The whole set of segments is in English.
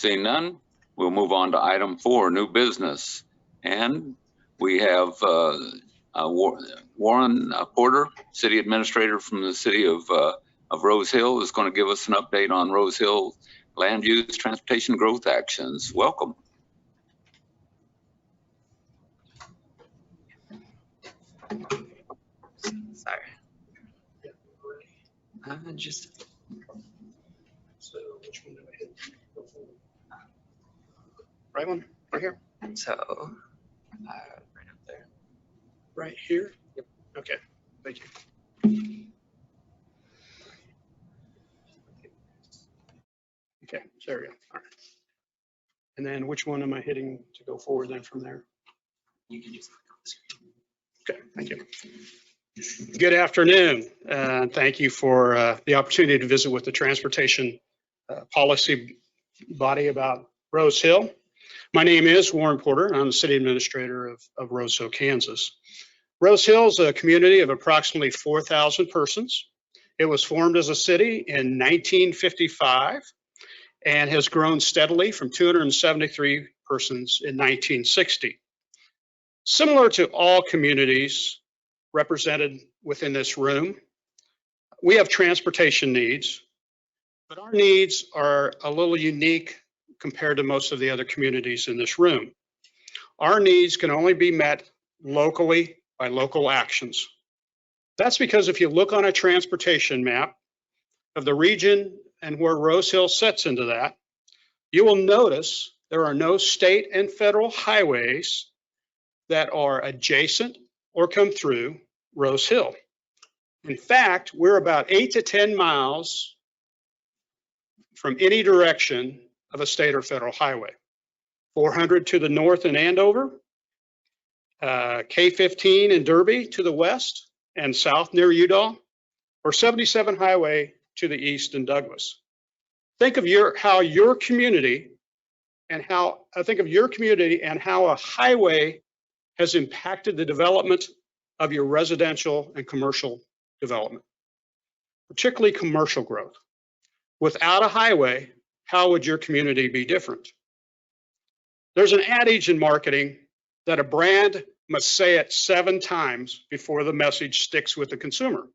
Seeing none, we'll move on to item 4, new business. And we have Warren Porter, city administrator from the city of Rose Hill, is going to give us an update on Rose Hill land use transportation growth actions. Welcome. Sorry. Just. So which one do I hit? Right one, right here. So, right up there. Right here. Yep. Okay. Thank you. Okay. So there we go. All right. And then which one am I hitting to go forward then from there? You can just click on the screen. Okay. Thank you. Good afternoon. Thank you for the opportunity to visit with the transportation policy body about Rose Hill. My name is Warren Porter. I'm the city administrator of Rose Hill, Kansas. Rose Hill is a community of approximately 4,000 persons. It was formed as a city in 1955 and has grown steadily from 273 persons in 1960. Similar to all communities represented within this room, we have transportation needs, but our needs are a little unique compared to most of the other communities in this room. Our needs can only be met locally by local actions. That's because if you look on a transportation map of the region and where Rose Hill sits into that, you will notice there are no state and federal highways that are adjacent or come through Rose Hill. In fact, we're about 8 to 10 miles from any direction of a state or federal highway. 400 to the north in Andover, K-15 in Derby to the west and south near Udall, or 77 highway to the east in Douglas. Think of how your community and how a highway has impacted the development of your residential and commercial development, particularly commercial growth. Without a highway, how would your community be different? There's an adage in marketing that a brand must say it 7 times before the message sticks with the consumer.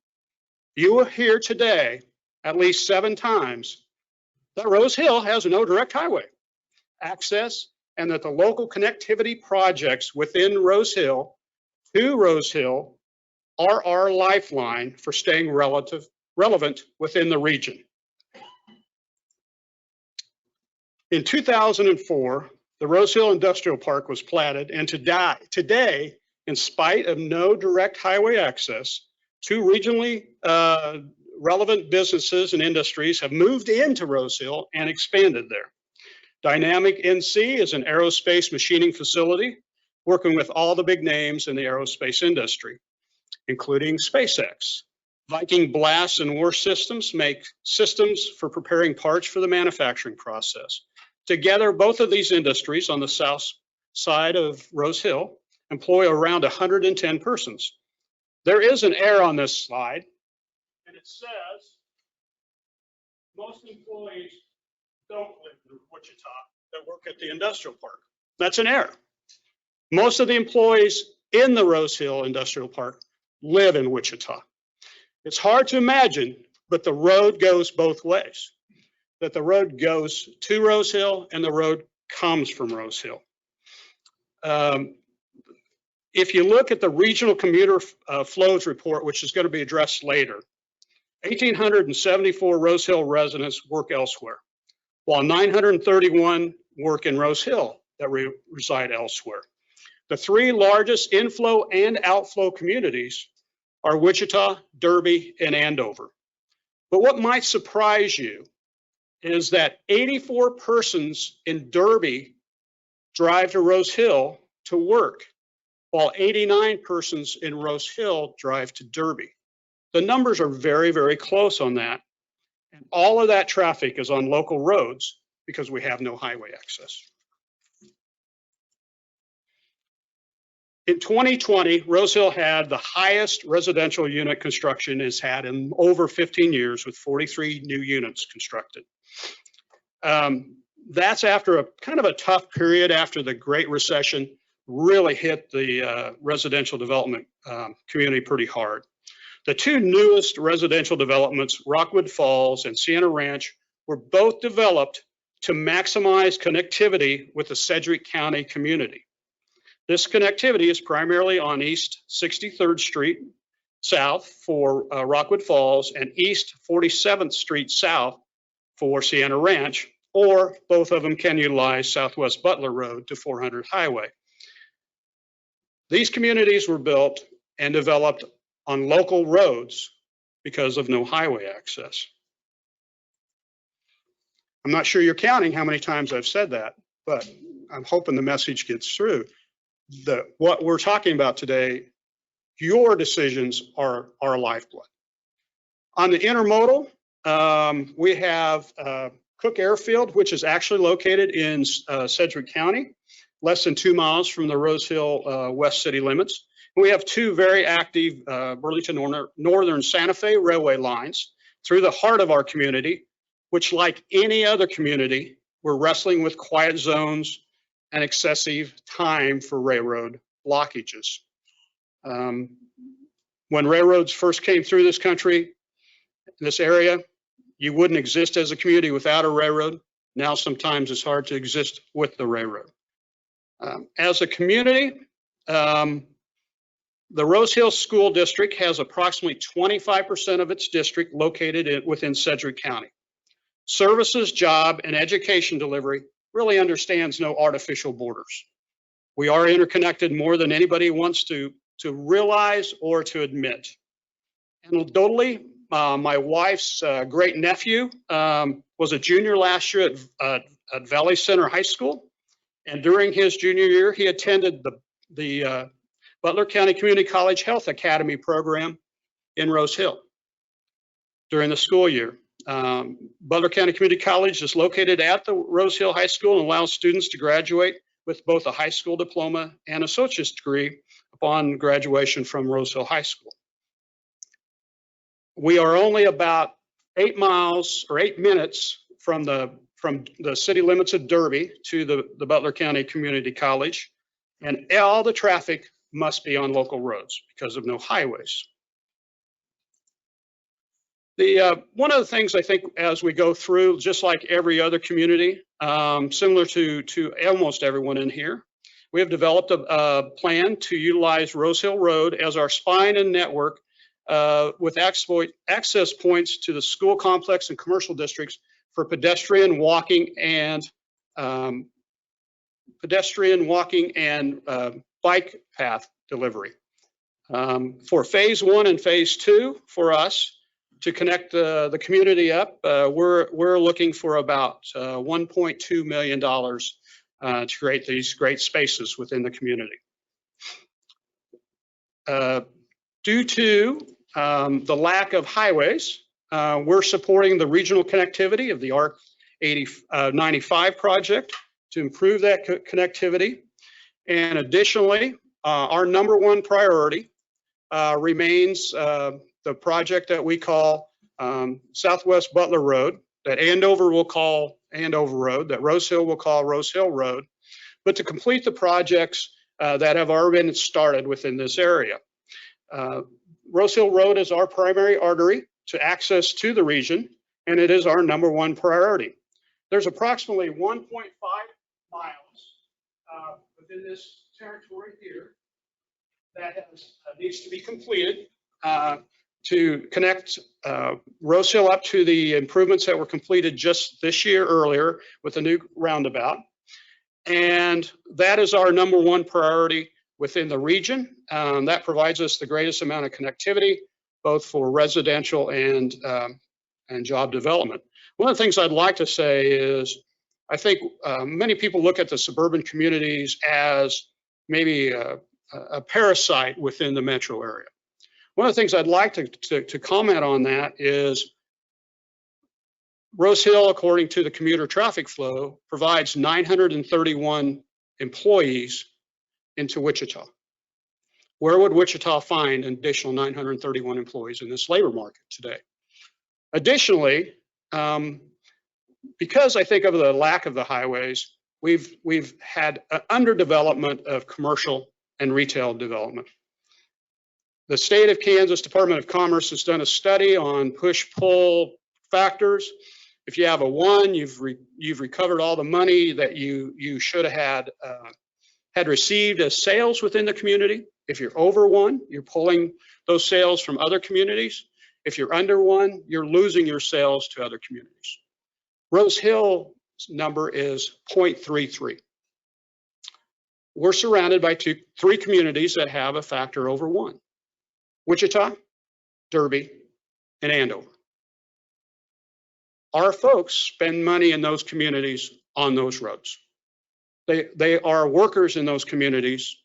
You will hear today at least 7 times that Rose Hill has no direct highway access and that the local connectivity projects within Rose Hill to Rose Hill are our lifeline for staying relevant within the region. In 2004, the Rose Hill Industrial Park was platted, and today, in spite of no direct highway access, 2 regionally relevant businesses and industries have moved into Rose Hill and expanded there. Dynamic NC is an aerospace machining facility working with all the big names in the aerospace industry, including SpaceX. Viking Blast and War Systems make systems for preparing parts for the manufacturing process. Together, both of these industries on the south side of Rose Hill employ around 110 persons. There is an error on this slide, and it says most employees don't live in Wichita that work at the industrial park. That's an error. Most of the employees in the Rose Hill Industrial Park live in Wichita. It's hard to imagine, but the road goes both ways. That the road goes to Rose Hill and the road comes from Rose Hill. If you look at the Regional Commuter Flows Report, which is going to be addressed later, 1,874 Rose Hill residents work elsewhere, while 931 work in Rose Hill that reside elsewhere. The 3 largest inflow and outflow communities are Wichita, Derby, and Andover. But what might surprise you is that 84 persons in Derby drive to Rose Hill to work, while 89 persons in Rose Hill drive to Derby. The numbers are very, very close on that. And all of that traffic is on local roads because we have no highway access. In 2020, Rose Hill had the highest residential unit construction it's had in over 15 years with 43 new units constructed. That's after a kind of a tough period after the Great Recession really hit the residential development community pretty hard. The two newest residential developments, Rockwood Falls and Sienna Ranch, were both developed to maximize connectivity with the Sedgwick County community. This connectivity is primarily on East 63rd Street South for Rockwood Falls and East 47th Street South for Sienna Ranch, or both of them can utilize Southwest Butler Road to 400 Highway. These communities were built and developed on local roads because of no highway access. I'm not sure you're counting how many times I've said that, but I'm hoping the message gets through. What we're talking about today, your decisions are our lifeblood. On the intermodal, we have Cook Airfield, which is actually located in Sedgwick County, less than 2 miles from the Rose Hill West City limits. And we have two very active Burlington Northern Santa Fe railway lines through the heart of our community, which, like any other community, we're wrestling with quiet zones and excessive time for railroad blockages. When railroads first came through this country, this area, you wouldn't exist as a community without a railroad. Now sometimes it's hard to exist with the railroad. As a community, the Rose Hill School District has approximately 25% of its district located within Sedgwick County. Services, job, and education delivery really understands no artificial borders. We are interconnected more than anybody wants to realize or to admit. Anecdotally, my wife's great nephew was a junior last year at Valley Center High School. And during his junior year, he attended the Butler County Community College Health Academy program in Rose Hill during the school year. Butler County Community College is located at the Rose Hill High School and allows students to graduate with both a high school diploma and associate's degree upon graduation from Rose Hill High School. We are only about 8 miles or 8 minutes from the city limits of Derby to the Butler County Community College, and all the traffic must be on local roads because of no highways. One of the things I think as we go through, just like every other community, similar to almost everyone in here, we have developed a plan to utilize Rose Hill Road as our spine and network with access points to the school complex and commercial districts for pedestrian walking and bike path delivery. For phase 1 and phase 2 for us, to connect the community up, we're looking for about $1.2 million to create these great spaces within the community. Due to the lack of highways, we're supporting the regional connectivity of the ARC 95 project to improve that connectivity. And additionally, our #1 priority remains the project that we call Southwest Butler Road, that Andover will call Andover Road, that Rose Hill will call Rose Hill Road, but to complete the projects that have already been started within this area. Rose Hill Road is our primary artery to access to the region, and it is our #1 priority. There's approximately 1.5 miles within this territory here that needs to be completed to connect Rose Hill up to the improvements that were completed just this year earlier with a new roundabout. And that is our #1 priority within the region. That provides us the greatest amount of connectivity, both for residential and job development. One of the things I'd like to say is, I think many people look at the suburban communities as maybe a parasite within the metro area. One of the things I'd like to comment on that is Rose Hill, according to the commuter traffic flow, provides 931 employees into Wichita. Where would Wichita find an additional 931 employees in this labor market today? Additionally, because I think of the lack of the highways, we've had an underdevelopment of commercial and retail development. The state of Kansas Department of Commerce has done a study on push-pull factors. If you have a 1, you've recovered all the money that you should have had received as sales within the community. If you're over 1, you're pulling those sales from other communities. If you're under 1, you're losing your sales to other communities. Rose Hill's number is 0.33. We're surrounded by 3 communities that have a factor over 1. Wichita, Derby, and Andover. Our folks spend money in those communities on those roads. They are workers in those communities,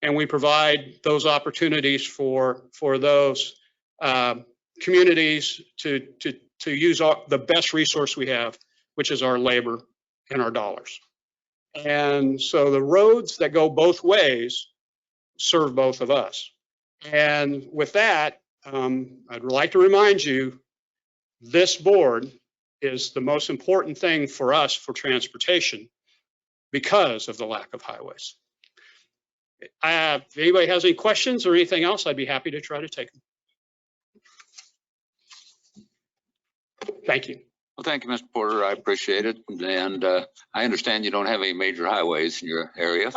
and we provide those opportunities for those communities to use the best resource we have, which is our labor and our dollars. And so the roads that go both ways serve both of us. And with that, I'd like to remind you, this board is the most important thing for us for transportation because of the lack of highways. If anybody has any questions or anything else, I'd be happy to try to take them. Thank you. Well, thank you, Mr. Porter. I appreciate it. And I understand you don't have any major highways in your area.